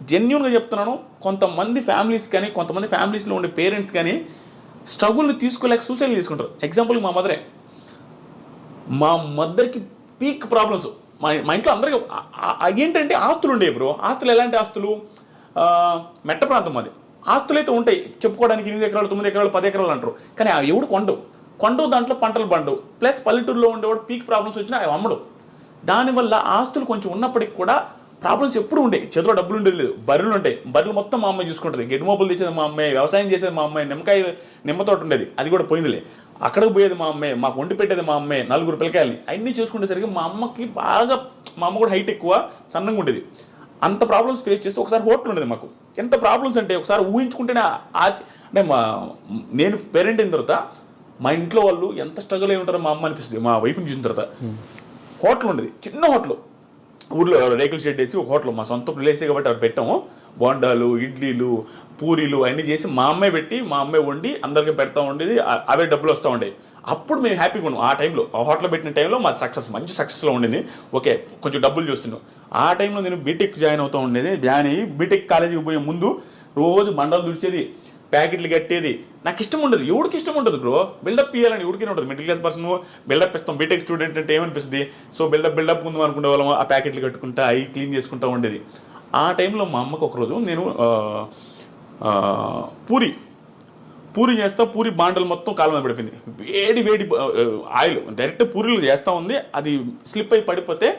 జెన్యున్గా చెప్తున్నాను, కొంతమంది ఫ్యామిలీస్ కానీ కొంతమంది ఫ్యామిలీస్లో ఉండే పేరెంట్స్ కానీ స్ట్రగుల్ని తీసుకోలేక సూసైడ్ తీసుకుంటారు. ఎగ్జాంపుల్ మా మదర్కి పీక్ ప్రాబ్లమ్స్. మా ఇంట్లో అందరికీ ఏంటంటే ఆస్తులు ఉండేవి బ్రో. ఆస్తులు ఎలాంటి ఆస్తులు? మెట్ట ప్రాంతం అది. ఆస్తులు అయితే ఉంటాయి చెప్పుకోవడానికి, 8 ఎకరాలు 9 ఎకరాలు 10 ఎకరాలు అంటారు, కానీ అవి ఎవడు కొండవు దాంట్లో పంటలు పండవు. ప్లస్ పల్లెటూరులో ఉండేవాడు పీక్ ప్రాబ్లమ్స్ వచ్చినా అవి అమ్మడు. దానివల్ల ఆస్తులు కొంచెం ఉన్నప్పటికి కూడా ప్రాబ్లమ్స్ ఎప్పుడు ఉండేవి. చేతిలో డబ్బులు ఉండేది లేదు. బర్రెలు ఉంటాయి, బర్రెలు మొత్తం మా అమ్మాయి చూసుకుంటుంది. గెడ్డి మోపులు తెచ్చేది మా అమ్మాయి, వ్యవసాయం చేసేది మా అమ్మాయి, నిమ్మతోట ఉండేది, అది కూడా పోయిందిలే. అక్కడికి పోయేది మా అమ్మాయి, మాకు వండి పెట్టేది మా అమ్మాయి, 4 పిల్లకాయలని. అన్నీ చూసుకునేసరికి మా అమ్మకి బాగా, మా అమ్మ కూడా హైట్ ఎక్కువ, సన్నంగా ఉండేది. అంత ప్రాబ్లమ్స్ ఫేస్ చేస్తే ఒకసారి హోటల్ ఉండేది మాకు. ఎంత ప్రాబ్లమ్స్ అంటే ఒకసారి ఊహించుకుంటేనే అంటే నేను పేరెంట్ అయిన తర్వాత మా ఇంట్లో వాళ్ళు ఎంత స్ట్రగుల్ అయి ఉంటారో మా అమ్మ అనిపిస్తుంది. మా వైఫ్ని చూసిన తర్వాత హోటల్ ఉండేది, చిన్న హోటల్, ఊర్లో రేకుల షెడ్ వేసి ఒక హోటల్, మా సొంత ప్లేసే కాబట్టి అక్కడ పెట్టాము. బోండాలు, ఇడ్లీలు, పూరీలు అన్నీ చేసి మా అమ్మాయి పెట్టి, మా అమ్మాయి వండి అందరికీ పెడతా ఉండేది. అవే డబ్బులు వస్తూ ఉండేవి. అప్పుడు మేము హ్యాపీగా ఉన్నాం. ఆ టైంలో, ఆ హోటల్ పెట్టిన టైంలో మా మంచి సక్సెస్లో ఉండింది. ఓకే, కొంచెం డబ్బులు చూస్తున్నాం. ఆ టైంలో నేను బీటెక్ జాయిన్ అవుతూ ఉండేది. జాయిన్ అయ్యి బీటెక్ కాలేజీకి పోయే ముందు రోజు మండలు దుడిచేది, ప్యాకెట్లు కట్టేది. నాకు ఇష్టం ఉండదు, ఎవరికి ఇష్టం ఉండదు బ్రో. బిల్డప్ ఇవ్వాలని ఎవరికైనా ఉంటుంది. మిడిల్ క్లాస్ పర్సన్ బిల్డప్ ఇస్తాం. బీటెక్ స్టూడెంట్ అంటే ఏమనిపిస్తుంది? సో బిల్డప్ ముందు అనుకునే వాళ్ళం. ఆ ప్యాకెట్లు కట్టుకుంటా, అవి క్లీన్ చేసుకుంటూ ఉండేది. ఆ టైంలో మా అమ్మకు ఒకరోజు నేను పూరి చేస్తా, పూరి బాండలు మొత్తం కాలు మీద పడిపోయింది. వేడి ఆయిల్ డైరెక్ట్ పూరీలు చేస్తూ ఉంది, అది స్లిప్ అయి పడిపోతే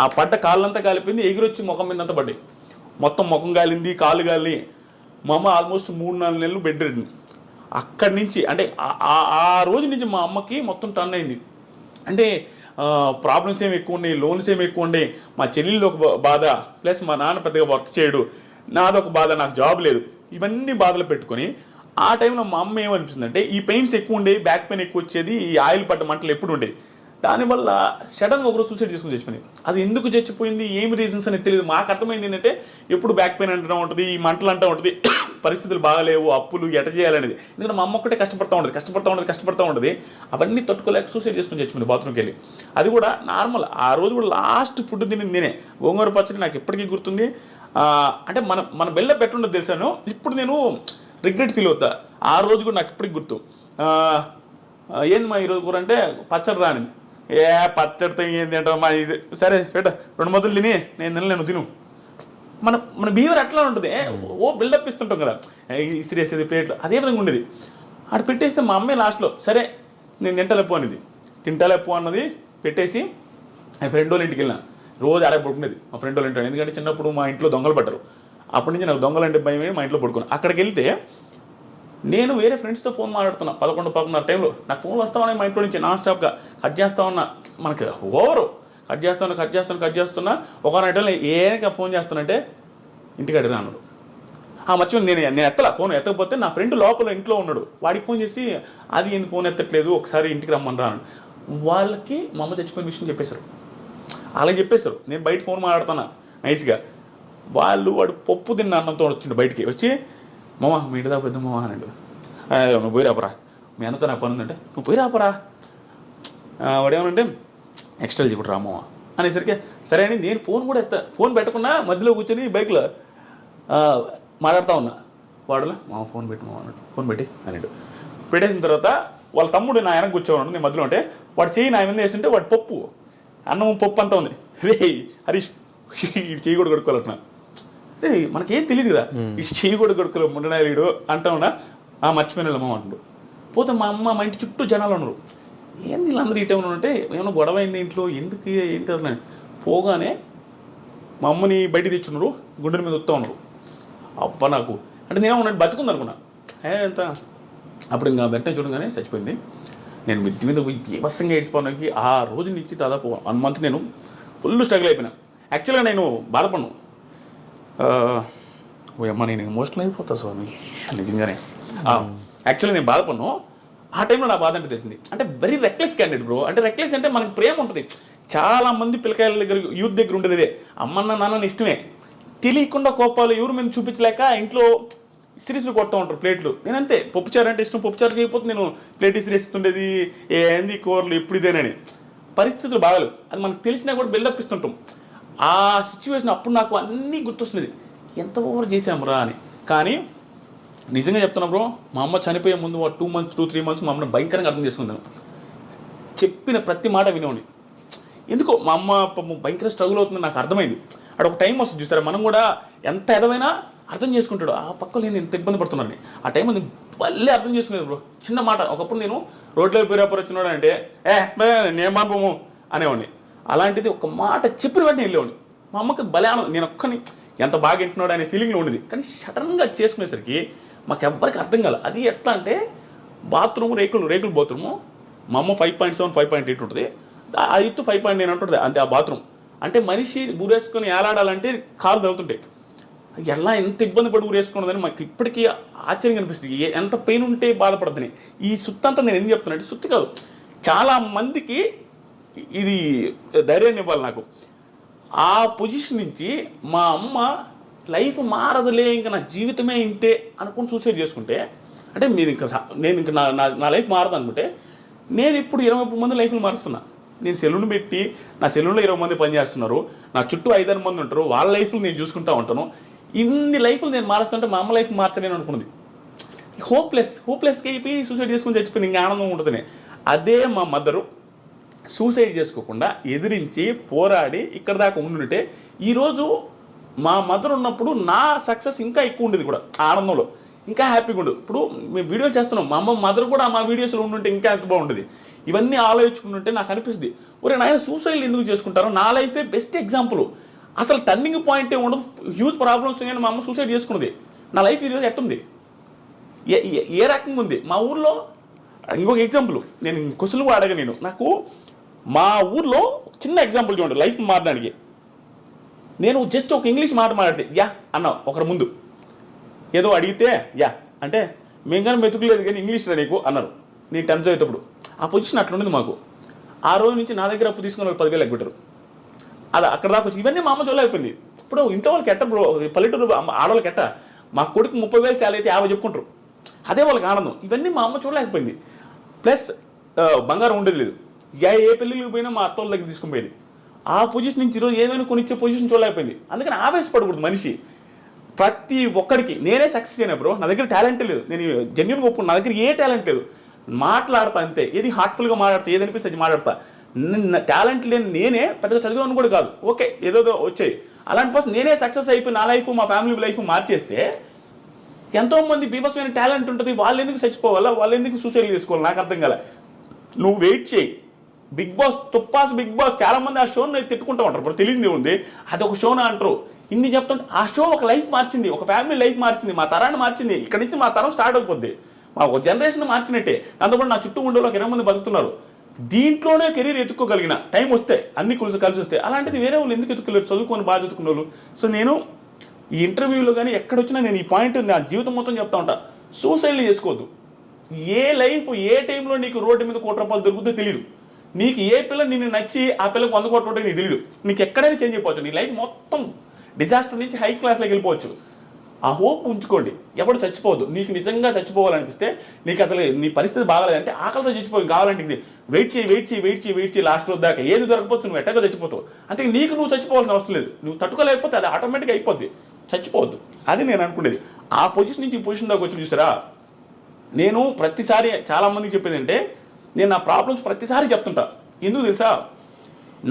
ఆ పడ్డ కాళ్ళంతా కాలిపోయింది. ఎగిరొచ్చి ముఖం మీద అంతా పడ్డాయి. మొత్తం ముఖం కాలింది, కాలు కాలి. మా అమ్మ ఆల్మోస్ట్ 3-4 నెలలు బెడ్ రెడ్. అక్కడి నుంచి అంటే ఆ రోజు నుంచి మా అమ్మకి మొత్తం టర్న్ అయింది. అంటే ప్రాబ్లమ్స్ ఏమి ఎక్కువ ఉన్నాయి, లోన్స్ ఏమి ఎక్కువ ఉన్నాయి, మా చెల్లెళ్ళు ఒక బాధ, ప్లస్ మా నాన్న పెద్దగా వర్క్ చేయడు, నాదొక బాధ, నాకు జాబ్ లేదు, ఇవన్నీ బాధలు పెట్టుకొని ఆ టైంలో మా అమ్మ ఏమనిపిస్తుందంటే ఈ పెయిన్స్ ఎక్కువ ఉండేవి, బ్యాక్ పెయిన్ ఎక్కువ వచ్చేది, ఈ ఆయిల్ పడ్డ మంటలు ఎప్పుడు ఉండేవి. దానివల్ల సడన్గా ఒకరోజు సూసైడ్ చేసుకుని చచ్చిపోయింది. అది ఎందుకు చచ్చిపోయింది, ఏమి రీజన్స్ అనేది తెలియదు. మాకు అర్థమైంది ఏంటంటే ఎప్పుడు బ్యాక్ పెయిన్ అంటూ ఉంటుంది, ఈ మంటలు అంటూ ఉంటుంది, పరిస్థితులు బాగాలేవు, అప్పులు ఎట చేయాలనేది. ఎందుకంటే మా అమ్మ ఒక్కటే కష్టపడుతూ ఉంటుంది. అవన్నీ తట్టుకోలేక సూసైడ్ చేసుకుని చచ్చిపోయింది బాత్రూమ్కి వెళ్ళి. అది కూడా నార్మల్. ఆ రోజు కూడా లాస్ట్ ఫుడ్ తినింది నేనే. గోంగూర పచ్చడి నాకు ఎప్పటికీ గుర్తుంది. అంటే మన బెల్ల పెట్టుండదు తెలుసాను. ఇప్పుడు నేను రిగ్రెట్ ఫీల్ అవుతా. ఆ రోజు కూడా నాకు ఇప్పటికి గుర్తు. ఏంది మా ఈరోజు కూర అంటే పచ్చడి రాని. పచ్చడితో ఏంది అంటే మా ఇది సరే పెట్ట 2 ముద్దలు తిని నేను తిను. మన బిహేవియర్ అట్లా ఉంటుంది. బిల్డప్ ఇస్తుంటాం కదా, ఇసిరేసేది ప్లేట్లు, అదే విధంగా ఉండేది. అక్కడ పెట్టేస్తే మా అమ్మాయి లాస్ట్లో సరే నేను తింటలేపు అన్నది పెట్టేసి మా ఫ్రెండ్ వాళ్ళ ఇంటికి వెళ్ళిన. రోజు ఆడే పడుకునేది మా ఫ్రెండ్ వాళ్ళ ఇంట్లో. ఎందుకంటే చిన్నప్పుడు మా ఇంట్లో దొంగలు పడ్డారు. అప్పటి నుంచి నాకు దొంగలు అంటే భయం, మా ఇంట్లో పడుకున్నాను. అక్కడికి వెళ్తే నేను వేరే ఫ్రెండ్స్తో ఫోన్ మాట్లాడుతున్నా 11-11 టైంలో. నాకు ఫోన్ వస్తా ఉన్నాయి మా ఇంట్లో నుంచి నాన్ స్టాప్గా. కట్ చేస్తా ఉన్నా, మనకి ఓవరు కట్ చేస్తున్నా. ఒక టైంలో ఏక ఫోన్ చేస్తానంటే ఇంటికి అడిగినా అన్నాడు. మర్చిపోయింది, నేను ఫోన్ ఎత్తకపోతే నా ఫ్రెండ్ లోపల ఇంట్లో ఉన్నాడు. వాడికి ఫోన్ చేసి అది ఏంది ఫోన్ ఎత్తట్లేదు, ఒకసారి ఇంటికి రమ్మని రాను. వాళ్ళకి మా అమ్మ చచ్చిపోయిన విషయం చెప్పేశారు. అలాగే చెప్పేశారు. నేను బయట ఫోన్ మాట్లాడుతున్నా నైస్గా. వాడు పప్పు తిన్న అన్నంతో వచ్చిండు బయటికి. వచ్చి మామ మీ ఇంటి దాకా పెద్ద మామ అన్నాడు. నువ్వు పోయి రాపరా, మీ అన్నతో నాకు పని ఉందంటే నువ్వు పోయి రాపరా. వాడేమనంటే ఎక్స్ట్రా చెప్పడు రామమ్మ అనేసరికి సరే అని నేను ఫోన్ కూడా ఫోన్ పెట్టకుండా మధ్యలో కూర్చొని బైక్లో మాట్లాడుతూ ఉన్నా. వాడులో మామ ఫోన్ పెట్టి మామ అన్నాడు. ఫోన్ పెట్టి అన్నాడు. పెట్టేసిన తర్వాత వాళ్ళ తమ్ముడు నా వెనక కూర్చోన్నాడు, నేను మధ్యలో ఉంటే వాడు చెయ్యి నా మీద వేస్తుంటే వాడు అన్నం పప్పు అంతా ఉంది. రే హరీష్ ఇటు చెయ్యి కూడా కొడుకోవాలన్నా. మనకేం తెలియదు కదా, ఇటు చెయ్యి కూడా కొడుకోలే ముండనాయుడు అంటా ఉన్నా. మర్చిపోయిన అమ్మ అంటాడు. పోతే మా ఇంటి చుట్టూ జనాలు ఉన్నారు. ఏంది వీళ్ళందరూ ఇటే ఉంటే ఏమన్నా గొడవ అయింది ఇంట్లో, ఎందుకు ఏంటి అసలు. పోగానే మా అమ్మని బయటికి తెచ్చున్నారు, గుండెల మీద వస్తూ ఉన్నారు. అబ్బా నాకు అంటే నేను ఉన్నట్టు బతుకుంది అనుకున్నా. ఎంత అప్పుడు ఇంకా వెంటనే చూడగానే చచ్చిపోయింది. నేను మిద్ది మీద బీభత్సంగా ఏడ్చిపోవడానికి ఆ రోజు నుంచి దాదాపు 1 మంత్ నేను ఫుల్ స్ట్రగుల్ అయిపోయినా. యాక్చువల్గా నేను బాధపడను. అమ్మ నేను ఎమోషనల్ అయిపోతా స్వామి నిజంగానే. యాక్చువల్గా నేను బాధపడను. ఆ టైంలో నా బాధ అంటే తెలిసింది. అంటే వెరీ రెక్లెస్ క్యాండిడేట్ బ్రో. అంటే రెక్లెస్ అంటే మనకి ప్రేమ ఉంటుంది. చాలామంది పిల్లకాయల దగ్గర యూత్ దగ్గర ఉండేది ఇదే, అమ్మన్న నాన్నని ఇష్టమే, తెలియకుండా కోపాలు ఎవరు మీద చూపించలేక ఇంట్లో సిరీస్లు కొడుతూ ఉంటారు ప్లేట్లు. నేనంతే, పప్పుచారు అంటే ఇష్టం, పప్పుచారు చేయకపోతే నేను ప్లేట్ ఇస్తుండేది, ఏంది కూరలు ఎప్పుడు ఇదేనని. పరిస్థితులు బాగాలేవు, అది మనకు తెలిసినా కూడా బిల్డప్ ఇస్తుంటాం. ఆ సిచ్యువేషన్ అప్పుడు నాకు అన్నీ గుర్తొస్తుంది. ఎంత ఓవర్ చేసాంరా అని. కానీ నిజంగా చెప్తున్నా బ్రో, మా అమ్మ చనిపోయే ముందు 2 months 2-3 months మా అమ్మని భయంకరంగా అర్థం చేసుకుందాను. చెప్పిన ప్రతి మాట వినేవాడిని. ఎందుకో మా అమ్మ భయంకర స్ట్రగుల్ అవుతుంది నాకు అర్థమైంది. అక్కడ ఒక టైం వస్తుంది చూస్తారా, మనం కూడా ఎంత ఎదవైనా అర్థం చేసుకుంటాడు, ఆ పక్కలో నేను ఎంత ఇబ్బంది పడుతున్నాను. ఆ టైం అది మళ్ళీ అర్థం చేసుకునేది బ్రో. చిన్న మాట, ఒకప్పుడు నేను రోడ్లో పేరాపర్ వచ్చినాడు అంటే నేను పంపము అనేవాడిని. అలాంటిది ఒక మాట చెప్పిన వెంటనే వెళ్ళేవాడిని. మా అమ్మకి బలానం, నేను ఒక్కని ఎంత బాగా వింటున్నాడు అనే ఫీలింగ్లో ఉండేది. కానీ సడన్గా చేసుకునేసరికి మాకు ఎవ్వరికి అర్థం కాదు. అది ఎట్లా అంటే బాత్రూమ్ రేకులు బాత్రూము, మా అమ్మ 5.7 5.8 ఉంటుంది, ఆ ఎత్తు 5.9 ఉంటుంది అంతే ఆ బాత్రూమ్. అంటే మనిషి ఊరేసుకొని ఏలాడాలంటే కాలు తగులుతుంటాయి. ఎలా ఎంత ఇబ్బంది పడి ఊరేసుకున్నదని మాకు ఇప్పటికీ ఆశ్చర్యం కనిపిస్తుంది. ఎంత పెయిన్ ఉంటే బాధపడద్దని. ఈ సుత్తి అంతా నేను ఎందుకు చెప్తున్నా అంటే, సుత్తి కాదు, చాలా మందికి ఇది ధైర్యాన్ని ఇవ్వాలి నాకు. ఆ పొజిషన్ నుంచి మా అమ్మ లైఫ్ మారదులే, ఇంకా నా జీవితమే ఇంతే అనుకుని సూసైడ్ చేసుకుంటే, అంటే నేను ఇంకా నా లైఫ్ మారదు అనుకుంటే, నేను ఇప్పుడు 20 మంది లైఫ్లు మారుస్తున్నా. నేను సెలూన్ పెట్టి నా సెలూన్లో 20 మంది పనిచేస్తున్నారు, నా చుట్టూ 5-6 మంది ఉంటారు, వాళ్ళ లైఫ్లు నేను చూసుకుంటూ ఉంటాను. ఇన్ని లైఫ్లు నేను మారుస్తుంటే మా అమ్మ లైఫ్ మార్చలేను అనుకున్నది. హోప్లెస్కి అయిపోయి సూసైడ్ చేసుకుని చచ్చిపోయింది. ఇంకా ఆనందం ఉంటుందని. అదే మా మదరు సూసైడ్ చేసుకోకుండా ఎదిరించి పోరాడి ఇక్కడ దాకా ఉండుంటే ఈరోజు మా మదర్ ఉన్నప్పుడు నా సక్సెస్ ఇంకా ఎక్కువ ఉండేది కూడా, ఆనందంలో ఇంకా హ్యాపీగా ఉండదు. ఇప్పుడు మేము వీడియో చేస్తున్నాం, మా అమ్మ మదర్ కూడా మా వీడియోస్లో ఉండుంటే ఇంకా ఎంత బాగుంటుంది. ఇవన్నీ ఆలోచించుకుంటుంటే నాకు అనిపిస్తుంది, ఒరే నాయన సూసైడ్ ఎందుకు చేసుకుంటారో, నా లైఫే బెస్ట్ ఎగ్జాంపుల్. అసలు టర్నింగ్ పాయింట్ ఉండదు, హ్యూజ్ ప్రాబ్లమ్స్ కానీ మా అమ్మ సూసైడ్ చేసుకున్నది. నా లైఫ్ ఈరోజు ఎట్టుంది, ఏ రకంగా ఉంది. మా ఊర్లో ఇంకొక ఎగ్జాంపుల్, నేను క్వశ్చన్ కూడా అడగ, నాకు మా ఊర్లో చిన్న ఎగ్జాంపుల్ చూడండి లైఫ్ మారడానికి. నేను జస్ట్ ఒక ఇంగ్లీష్ మాట మాట్లాడితే యా అన్నా ఒకరి ముందు, ఏదో అడిగితే యా అంటే మేము కానీ మెతుకులేదు కానీ ఇంగ్లీష్ రా నీకు అన్నారు. నేను 10th చదివేటప్పుడు ఆ పొజిషన్ అట్లా ఉండేది మాకు. ఆ రోజు నుంచి నా దగ్గర అప్పు తీసుకుని 10,000 ఎగ్గొట్టారు. అది అక్కడ దాకా వచ్చి ఇవన్నీ మా అమ్మ చూడలేకపోయింది. ఇప్పుడు ఇంట్లో వాళ్ళకి ఎట్ట బ్రో, పల్లెటూరు ఆడవాళ్ళకి ఎట్ట, మా కొడుకు 30,000 శాలరీ అయితే 50 చెప్పుకుంటారు, అదే వాళ్ళకి ఆనందం. ఇవన్నీ మా అమ్మ చూడలేకపోయింది. ప్లస్ బంగారం ఉండేది లేదు, ఏ పెళ్ళిళ్ళకి పోయినా మా అత్తోళ్ళ దగ్గర తీసుకుని పోయేది. ఆ పొజిషన్ నుంచి ఈరోజు ఏమైనా కొనిచ్చే పొజిషన్ చూడలేకపోయింది. అందుకని ఆవేశపడకూడదు మనిషి. ప్రతి ఒక్కడికి నేనే సక్సెస్ అయినా బ్రో, నా దగ్గర టాలెంట్ లేదు, నేను జెన్యూన్గా ఒప్పుకున్నా, నా దగ్గర ఏ టాలెంట్ లేదు, మాట్లాడతా అంతే, ఏది హార్ట్ఫుల్గా మాట్లాడతా, ఏది అనిపిస్తే అది మాట్లాడతా. టాలెంట్ లేని నేనే పెద్దగా చదివాను కూడా కాదు, ఓకే ఏదో వచ్చాయి. అలాంటి పర్సన్ నేనే సక్సెస్ అయిపోయి నా లైఫ్ మా ఫ్యామిలీ లైఫ్ మార్చేస్తే ఎంతోమంది బీభత్సమైన టాలెంట్ ఉంటుంది, వాళ్ళు ఎందుకు చచ్చిపోవాలా, వాళ్ళు ఎందుకు సూసైడ్ చేసుకోవాలి, నాకు అర్థం కాలే. నువ్వు వెయిట్ చేయి. బిగ్ బాస్ తుప్పాస్ బిగ్ బాస్ చాలా మంది ఆ షోని తిట్టుకుంటూ ఉంటారు, ఇప్పుడు తెలియదు ఉంది అది ఒక షోనా అంటారు. ఇన్ని చెప్తుంటే ఆ షో ఒక లైఫ్ మార్చింది, ఒక ఫ్యామిలీ లైఫ్ మార్చింది, మా తరాన్ని మార్చింది. ఇక్కడ నుంచి మా తరం స్టార్ట్ అయిపోద్ది, మా ఒక జనరేషన్ మార్చినట్టే. దాంతోపాటు నా చుట్టూ ఉండే ఒక 20 మంది బతుకుతున్నారు. దీంట్లోనే కెరీర్ ఎత్తుక్కోగలిగిన టైం వస్తే, అన్ని కలిసి వస్తే, అలాంటిది వేరే వాళ్ళు ఎందుకు ఎత్తుకోలేరు, చదువుకొని బాగా చదువుకున్న వాళ్ళు. సో నేను ఈ ఇంటర్వ్యూలో కానీ ఎక్కడొచ్చినా నేను ఈ పాయింట్ నా జీవితం మొత్తం చెప్తా ఉంటా, సూసైడ్లు చేసుకోవద్దు. ఏ లైఫ్ ఏ టైంలో నీకు రోడ్డు మీద 1 కోటి రూపాయలు దొరుకుతుందో తెలియదు. నీకు ఏ పిల్ల నిన్ను నచ్చి ఆ పిల్లకి 100 కోట్ల రూపాయలు నీకు తెలియదు. నీకు ఎక్కడైనా చేంజ్ అయిపోవచ్చు, నీ లైఫ్ మొత్తం డిజాస్టర్ నుంచి హై క్లాస్లోకి వెళ్ళిపోవచ్చు. ఆ హోప్ ఉంచుకోండి, ఎవడు చచ్చిపోవద్దు. నీకు నిజంగా చచ్చిపోవాలనిపిస్తే, నీకు అసలు నీ పరిస్థితి బాగాలేదంటే ఆకలితో చచ్చిపోయి కావాలంటే ఇది వెయిట్ చేయి లాస్ట్ రోజు దాకా ఏది దొరకపోవచ్చు, నువ్వు ఎట్టగా చచ్చిపోతావు. అంటే నీకు నువ్వు చచ్చిపోవాల్సిన అవసరం లేదు, నువ్వు తట్టుకోలేకపోతే అది ఆటోమేటిక్గా అయిపోద్ది. చచ్చిపోవద్దు, అది నేను అనుకునేది. ఆ పొజిషన్ నుంచి ఈ పొజిషన్ దాకా వచ్చి చూసారా, నేను ప్రతిసారి చాలామందికి చెప్పేది అంటే, నేను నా ప్రాబ్లమ్స్ ప్రతిసారి చెప్తుంటా. ఎందుకు తెలుసా,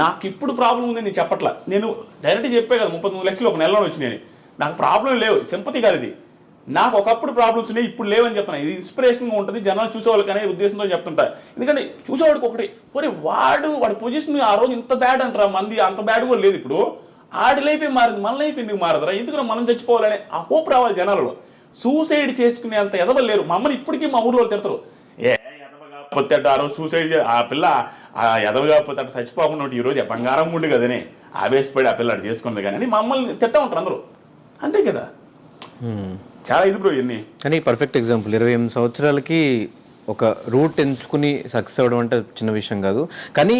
నాకు ఇప్పుడు ప్రాబ్లం ఉంది నేను చెప్పట్లా, నేను డైరెక్ట్గా చెప్పే కదా 33 లక్షలు ఒక నెలలో వచ్చినాయి. నాకు ప్రాబ్లం లేవు, సింపతి కాదు ఇది. నాకు ఒకప్పుడు ప్రాబ్లమ్స్ ఉన్నాయి, ఇప్పుడు లేవని చెప్తున్నా. ఇది ఇన్స్పిరేషన్గా ఉంటుంది, జనాలు చూసేవాళ్ళకి అనే ఉద్దేశంతో చెప్తుంటా. ఎందుకంటే చూసేవాడికి ఒకటి, మరి వాడి పొజిషన్ ఆ రోజు ఇంత బ్యాడ్ అంటారా, మంది అంత బ్యాడ్ కూడా లేదు. ఇప్పుడు ఆడి లైఫే మారింది, మన లైఫ్ ఎందుకు మారదరా, ఎందుకు మనం చచ్చిపోవాలనే ఆ హోప్ రావాలి జనాలలో. సూసైడ్ చేసుకునే అంత ఎదవలు లేరు. మా అమ్మని ఇప్పటికీ మా ఊర్లో తిడతారు, ఎదవగా ఆ రోజు సూసైడ్ ఆ పిల్ల ఆ ఎదవగా పోతే అట్లా చచ్చిపోకుండా ఉంటే ఈరోజు బంగారం ఉండి కదనే ఆవేశపడి ఆ పిల్ల అటు చేసుకుంది కానీ మా అమ్మల్ని తిట్టా ఉంటారు అందరూ, అంతే కదా. చాలా ఇది బ్రో ఇవన్నీ. కానీ పర్ఫెక్ట్ ఎగ్జాంపుల్, 28 సంవత్సరాలకి ఒక రూట్ ఎంచుకుని సక్సెస్ అవ్వడం అంటే చిన్న విషయం కాదు. కానీ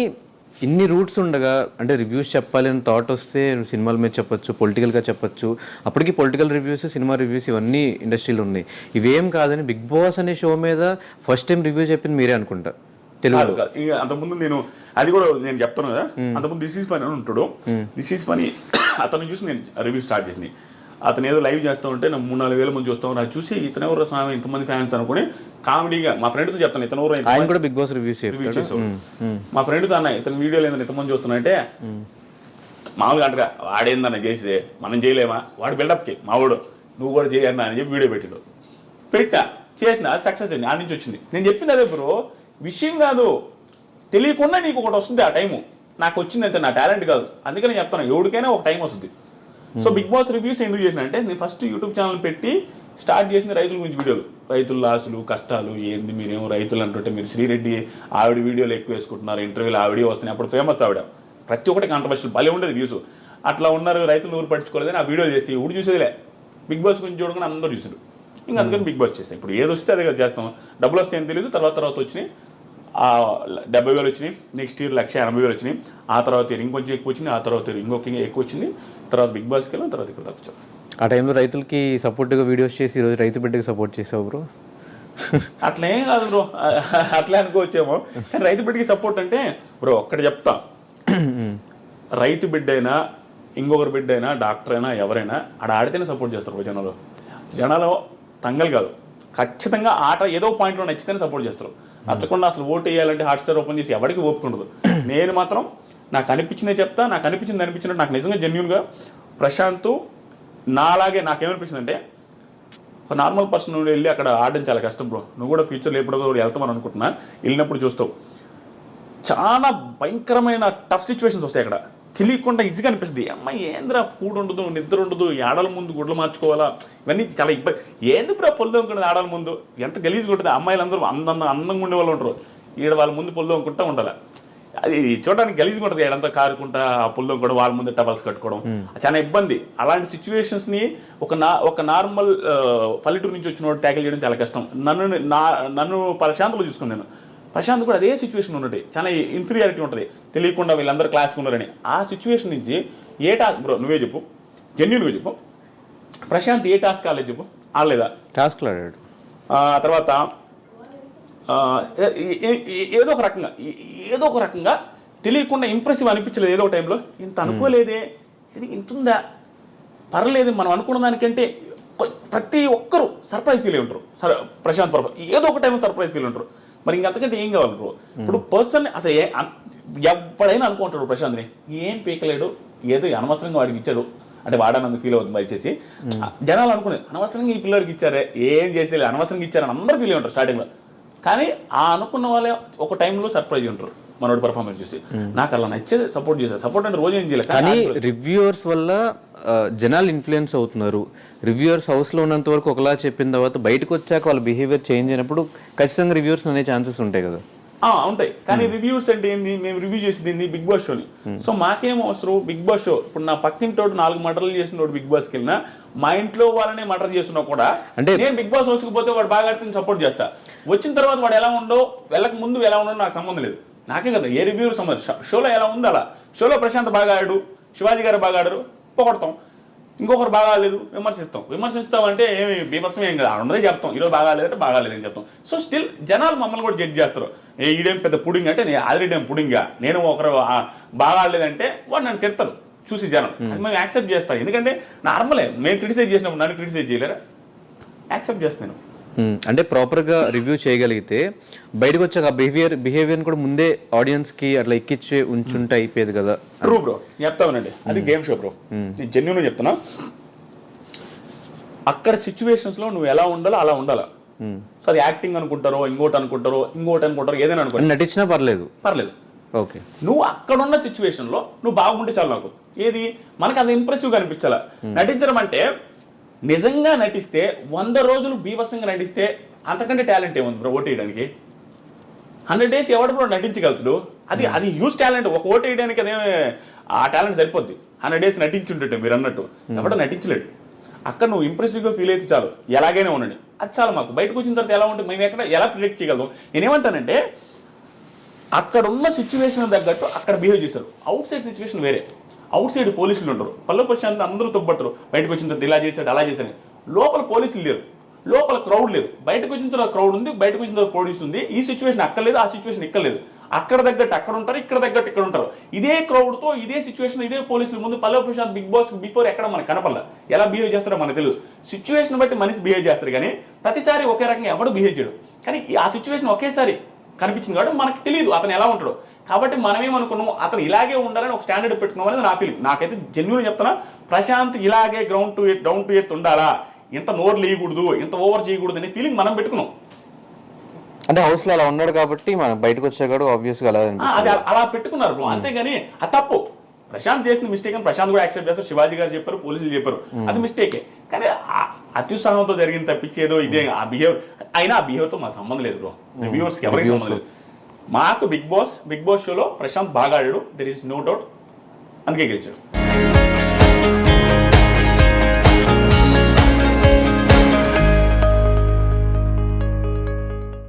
ఇన్ని రూట్స్ ఉండగా, అంటే రివ్యూస్ చెప్పాలి అని థాట్ వస్తే సినిమాల మీద చెప్పొచ్చు, పొలిటికల్గా చెప్పొచ్చు. అప్పటికి పొలిటికల్ రివ్యూస్, సినిమా రివ్యూస్ ఇవన్నీ ఇండస్ట్రీలో ఉన్నాయి. ఇవేం కాదని బిగ్ బాస్ అనే షో మీద ఫస్ట్ టైం రివ్యూ చెప్పింది మీరే అనుకుంటా తెలుగు. అంతకుముందు నేను అది కూడా నేను చెప్తాను కదా, అంతకుముందు దిస్ ఈజ్ ఫనీ అని ఉంటాడు, దిస్ ఈజ్ ఫనీ అతను చూసి నేను రివ్యూ స్టార్ట్ చేసింది. అతను ఏదో లైవ్ చేస్తూ ఉంటే నాకు 3-4 వేల మంది చూస్తాం, అది చూసి ఇతను ఎవరు స్వామి ఇంతమంది ఫ్యాన్స్ అనుకుని కామెడీగా మా ఫ్రెండ్తో చెప్తాను, ఇతను ఎవరు ఆయన కూడా బిగ్ బాస్ రివ్యూస్ చేసావు. మా ఫ్రెండ్తో అన్న ఇతను వీడియోలు ఏందని ఇంతమంది చూస్తున్నాయంటే మామూలుగా అంటగా వాడేందన్న చేసేదే మనం చేయలేమా, వాడు బిల్డప్కి మావాడు నువ్వు కూడా చేయన్నా అని చెప్పి వీడియో పెట్టా చేసిన, అది సక్సెస్ అయింది, ఆ నుంచి వచ్చింది. నేను చెప్పింది అదే బ్రో, విషయం కాదు, తెలియకుండా నీకు ఒకటి వస్తుంది ఆ టైము, నాకు వచ్చింది అంతే, నా టాలెంట్ కాదు. అందుకని చెప్తాను ఎవరికైనా ఒక టైం వస్తుంది. సో బిగ్ బాస్ రివ్యూస్ ఎందుకు చేసిన అంటే నేను ఫస్ట్ యూట్యూబ్ ఛానల్ పెట్టి స్టార్ట్ చేసిన రైతుల గురించి వీడియోలు, రైతుల లాసులు కష్టాలు ఏంది, మీరేమో రైతులు అంటుంటే మీరు శ్రీరెడ్డి ఆవిడ వీడియోలు ఎక్కువ వేసుకుంటున్నారు, ఇంటర్వ్యూలు ఆవిడే వస్తున్నాయి, అప్పుడు ఫేమస్ ఆవిడ, ప్రతి ఒక్కటి కాంట్రవర్షియల్ భలే ఉండేది వ్యూస్. అట్లా ఉన్నారు రైతులు ఊరు పట్టించుకోలేదని ఆ వీడియోలు చేస్తే ఊరు చూసేదిలే, బిగ్ బాస్ గురించి చూడగానే అందరూ చూసారు. ఇంకా అందుకని బిగ్ బాస్ చేస్తాం. ఇప్పుడు ఏది వస్తే అదే చేస్తాం, డబ్బులు వస్తే ఏం తెలియదు. తర్వాత వచ్చినాయి 70,000 వచ్చినాయి, నెక్స్ట్ ఇయర్ 1,80,000 వచ్చినాయి, ఆ తర్వాత ఇంకొంచెం ఎక్కువ వచ్చింది, ఆ తర్వాత ఇంకొక ఎక్కువ వచ్చింది, తర్వాత బిగ్ బాస్కి వెళ్ళాం, తర్వాత ఇక్కడ వచ్చాం. ఆ టైంలో రైతులకి సపోర్ట్గా వీడియోస్ చేసి ఈరోజు రైతు బిడ్డకి సపోర్ట్ చేసావు బ్రో? అట్లేం కాదు బ్రో, అట్లే అనుకోవచ్చేమో, కానీ రైతు బిడ్డకి సపోర్ట్ అంటే బ్రో ఒక్కటి చెప్తా, రైతు బిడ్డ అయినా ఇంకొకరి బిడ్డ అయినా డాక్టర్ అయినా ఎవరైనా ఆడితేనే సపోర్ట్ చేస్తారు జనాలు తంగలు కాదు, ఖచ్చితంగా ఆట ఏదో పాయింట్లో నచ్చితేనే సపోర్ట్ చేస్తారు. నచ్చకుండా అసలు ఓటు వేయాలంటే హాట్స్టార్ ఓపెన్ చేసి ఎవరికి ఓపిక ఉండదు. నేను మాత్రం నాకు అనిపించిందే చెప్తా, నాకు అనిపించినట్టు నాకు నిజంగా జెన్యూన్గా ప్రశాంత్ నాలాగే నాకేమనిపించిందంటే ఒక నార్మల్ పర్సన్ నుండి వెళ్ళి అక్కడ ఆడడం చాలా కష్టం బ్రో. నువ్వు కూడా ఫ్యూచర్లో ఎప్పుడో వెళ్తామని అనుకుంటున్నా, వెళ్ళినప్పుడు చూస్తావు చాలా భయంకరమైన టఫ్ సిచ్యువేషన్స్ వస్తాయి అక్కడ, తెలియకుండా ఈజీగా అనిపిస్తుంది. అమ్మాయి ఏంద్రా ఫుడ్ ఉండదు, నిద్ర ఉండదు, ఆడల ముందు గుడ్లు మార్చుకోవాలా, ఇవన్నీ చాలా ఇబ్బంది. ఏంది బ్రో పొల్లు దొంగకుండా ఆడల ముందు ఎంత గలీజ్గా ఉంటుంది. అమ్మాయిలు అందరూ అందంగా ఉండే వాళ్ళు ఉంటారు, ఈడ వాళ్ళ ముందు పొల్లు దొంగకుంటా ఉండాలి, అది చూడడానికి గలీజ్గా ఉంటుంది. ఏడంతా కారుకుంటా ఆ పొల్లు దొంగడం, వాళ్ళ ముందు టవల్స్ కట్టుకోవడం చాలా ఇబ్బంది. అలాంటి సిచ్యువేషన్స్ని ఒక నార్మల్ పల్లెటూరు నుంచి వచ్చిన ట్యాకిల్ చేయడం చాలా కష్టం. నన్ను ప్రశాంత్లో చూసుకున్నాను, ప్రశాంత్ కూడా అదే సిచ్యువేషన్ ఉన్నది, చాలా ఇన్ఫీరియారిటీ ఉంటుంది, తెలియకుండా వీళ్ళందరూ క్లాస్కి ఉన్నారని. ఆ సిచ్యువేషన్ నుంచి ఏ టాస్క్ బ్రో నువ్వే చెప్పు, జెన్యూన్గా చెప్పు, ప్రశాంత్ ఏ టాస్క్ ఆడలేదు చెప్పు, ఆడలేదా? టాస్క్లు ఆడాడు. తర్వాత ఏదో ఒక రకంగా తెలియకుండా ఇంప్రెసివ్ అనిపించలేదు. ఏదో ఒక టైంలో ఇంత అనుకోలేదే, ఇది ఇంతుందా, పర్లేదు మనం అనుకున్న దానికంటే ప్రతి ఒక్కరు సర్ప్రైజ్ ఫీల్ అయి ఉంటారు. ప్రశాంత్ ఏదో ఒక టైంలో సర్ప్రైజ్ ఫీల్ ఉంటారు. మరి ఇంకంతకంటే ఏం కావాలి బ్రో? ఇప్పుడు పర్సన్ అసలు ఎవడైనా అనుకుంటాడు ప్రశాంత్ని ఏం పీకలేడు, ఏదో అనవసరంగా వాడికి ఇచ్చాడు అంటే వాడనందుకు ఫీల్ అవుతుంది ఇచ్చేసి. జనాలు అనుకునేది అనవసరంగా ఈ పిల్లడికి ఇచ్చారే, ఏం చేసేది అనవసరంగా ఇచ్చారని అందరూ ఫీల్ అయి ఉంటారు స్టార్టింగ్లో. కానీ ఆ అనుకున్న వాళ్ళే ఒక టైంలో సర్ప్రైజ్ ఉంటారు మనోడి పర్ఫార్మెన్స్ చూసి. నాకు అలా నచ్చేది సపోర్ట్ చేశారు. సపోర్ట్ అంటే రోజు ఏం చేయలేదు, కానీ రివ్యూవర్స్ వల్ల జనాలు ఇన్ఫ్లుయెన్స్ అవుతున్నారు. రివ్యూవర్స్ హౌస్లో ఉన్నంత వరకు ఒకలా చెప్పిన తర్వాత బయటకు వచ్చాక వాళ్ళ బిహేవియర్ చేంజ్ అయినప్పుడు ఖచ్చితంగా రివ్యూవర్స్ అనే ఛాన్సెస్ ఉంటాయి కదా. ఉంటాయి, కానీ రివ్యూస్ అంటే ఏంది, మేము రివ్యూ చేసింది బిగ్ బాస్ షోని. సో మాకేం అవసరం బిగ్ బాస్ షో. ఇప్పుడు నా పక్కింటోడు 4 మర్డర్లు చేసినోడు బిగ్ బాస్కి వెళ్ళినా, మా ఇంట్లో వాళ్ళనే మర్డర్ చేస్తున్నా కూడా అంటే నేను బిగ్ బాస్ హౌస్కి పోతే వాడు బాగా ఆడితే సపోర్ట్ చేస్తా. వచ్చిన తర్వాత వాడు ఎలా ఉండో, వెళ్ళక ముందు ఎలా ఉండో నాకు సంబంధం లేదు, నాకే కదా ఏ రివ్యూర్ సంబంధం. షోలో ఎలా ఉంది అలా, షోలో ప్రశాంత్ బాగా ఆడాడు, శివాజీ గారు బాగా ఆడారు, పొగడతాం. ఇంకొకరు బాగా ఆడలేదు విమర్శిస్తాం అంటే ఏమి బీభత్సం ఏం కదా, ఉన్నదే చెప్తాం. ఈరోజు బాగా లేదంటే బాగా లేదని చెప్తాం. సో స్టిల్ జనాలు మమ్మల్ని కూడా జడ్జ్ చేస్తారు. ఈడేం పెద్ద పుడింగ్ అంటే నేను ఆల్రెడీ ఏం పుడింగా, నేను ఒకరు బాగా ఆడలేదంటే వాడు నన్ను తిడతారు చూసి జనం. అది మేము యాక్సెప్ట్ చేస్తాం, ఎందుకంటే నార్మలే. మేము క్రిటిసైజ్ చేసినప్పుడు నన్ను క్రిటిసైజ్ చేయలేరా, యాక్సెప్ట్ చేస్తాను. అంటే ప్రాపర్గా రివ్యూ చేయగలిగితే బయటకు వచ్చాక బిహేవియర్ కూడా ముందే ఆడియన్స్కి అట్లా ఎక్కిచ్చే ఉంచుంటే అయిపోయేది కదా. ట్రూ బ్రో, చెప్తామనండి, అది గేమ్ షో బ్రో, నేను జెన్యూన్గా చెప్తున్నా. అక్కడ సిచ్యువేషన్స్లో నువ్వు ఎలా ఉండాలో అలా ఉండాలా. సో అది యాక్టింగ్ అనుకుంటారో, ఇంకోటి అనుకుంటారో, ఏదైనా అనుకుంటారు, నటించినా పర్లేదు. ఓకే, నువ్వు అక్కడున్న సిచ్యువేషన్లో నువ్వు బాగుంటే చాలు. నాకు ఏది మనకు అది ఇంప్రెసివ్గా అనిపించాలా. నటించడం అంటే నిజంగా నటిస్తే 100 రోజులు బీభత్సంగా నటిస్తే అంతకంటే టాలెంట్ ఏముంది బ్రో ఓటు వేయడానికి. 100 days ఎవడు బ్రో నటించగలుగుతాడు, అది హ్యూజ్ టాలెంట్. ఒక ఓటు వేయడానికి అదే ఆ టాలెంట్ సరిపోద్ది. 100 days నటించుంటే మీరు అన్నట్టు ఎవడో నటించలేడు. అక్కడ నువ్వు ఇంప్రెసివ్గా ఫీల్ అయితే చాలు, ఎలాగైనా ఉండండి, అది చాలు మాకు. బయటకు వచ్చిన తర్వాత ఎలా ఉంటుంది మేము ఎలా ప్రిడిక్ట్ చేయగలుగుతాం. నేనేమంటానంటే అక్కడ ఉన్న సిచ్యువేషన్ తగ్గట్టు అక్కడ బిహేవ్ చేశారు. అవుట్ సైడ్ సిచ్యువేషన్ వేరే. అవుట్ సైడ్ పోలీసులు ఉంటారు, పల్లె ప్రశాంత్ అందరూ తొబ్బడతారు, బయటకు వచ్చిన తర్వాత ఇలా చేశాడు అలా చేశాడు. లోపల పోలీసులు లేరు, లోపల క్రౌడ్ లేదు. బయటకు వచ్చిన తర్వాత క్రౌడ్ ఉంది, బయటకు వచ్చిన తర్వాత పోలీసు ఉంది. ఈ సిచ్యువేషన్ అక్కర్లేదు, ఆ సిచ్యువేషన్ ఎక్కర్లేదు. అక్కడ తగ్గట్టు అక్కడ ఉంటారు, ఇక్కడ తగ్గట్టు ఇక్కడ ఉంటారు. ఇదే క్రౌడ్తో ఇదే సిచ్యువేషన్ ఇదే పోలీసుల ముందు పల్లవి ప్రశాంత్ బిగ్ బాస్ బిఫోర్ ఎక్కడ మనకు కనపడలే. ఎలా బిహేవ్ చేస్తారో మనకు తెలియదు. సిచ్యువేషన్ బట్టి మనిషి బిహేవ్ చేస్తారు కానీ ప్రతిసారి ఒకే రకంగా ఎవడు బిహేవ్ చేయడు. కానీ ఆ సిచ్యువేషన్ ఒకేసారి కనిపించింది కాబట్టి మనకు తెలియదు అతను ఎలా ఉంటాడో. కాబట్టి మనమేమనుకున్నాము అతను ఇలాగే ఉండాలని ఒక స్టాండర్డ్ పెట్టుకున్నాం అనేది నా ఫీలింగ్. నాకైతే జెన్యూన్ చెప్తున్నా, ప్రశాంత్ ఇలాగే ground to earth down to earth ఉండాలా, ఇంత నోరు లేయకూడదు, ఇంత ఓవర్ చేయకూడదు అనే ఫీలింగ్ మనం పెట్టుకున్నాం. అంటే హౌస్ లో అలా ఉన్నాడు కాబట్టి మనం బయటకు వచ్చాడు ఆబ్వియస్ గా అలా అది అలా పెట్టుకున్నారు బ్రో. అంతేగాని అది తప్పు. ప్రశాంత్ చేసిన మిస్టేక్ అని ప్రశాంత్ కూడా యాక్సెప్ట్ చేస్తారు, శివాజీ గారు చెప్పారు, పోలీసులు చెప్పారు, అది మిస్టేకే. కానీ అత్యుత్సాహంతో జరిగిన తప్పించేదో ఇదే ఆ బిహేవియర్ అయినా ఆ బిహేవియర్తో మాకు సంబంధం లేదు బ్రో. రివ్యూవర్స్కి ఎవరికి సంబంధం లేదు. మాకు బిగ్ బాస్ షోలో ప్రశాంత్ బాగా ఆడాడు, దెర్ ఈస్ నో డౌట్, అందుకే గెలిచాడు.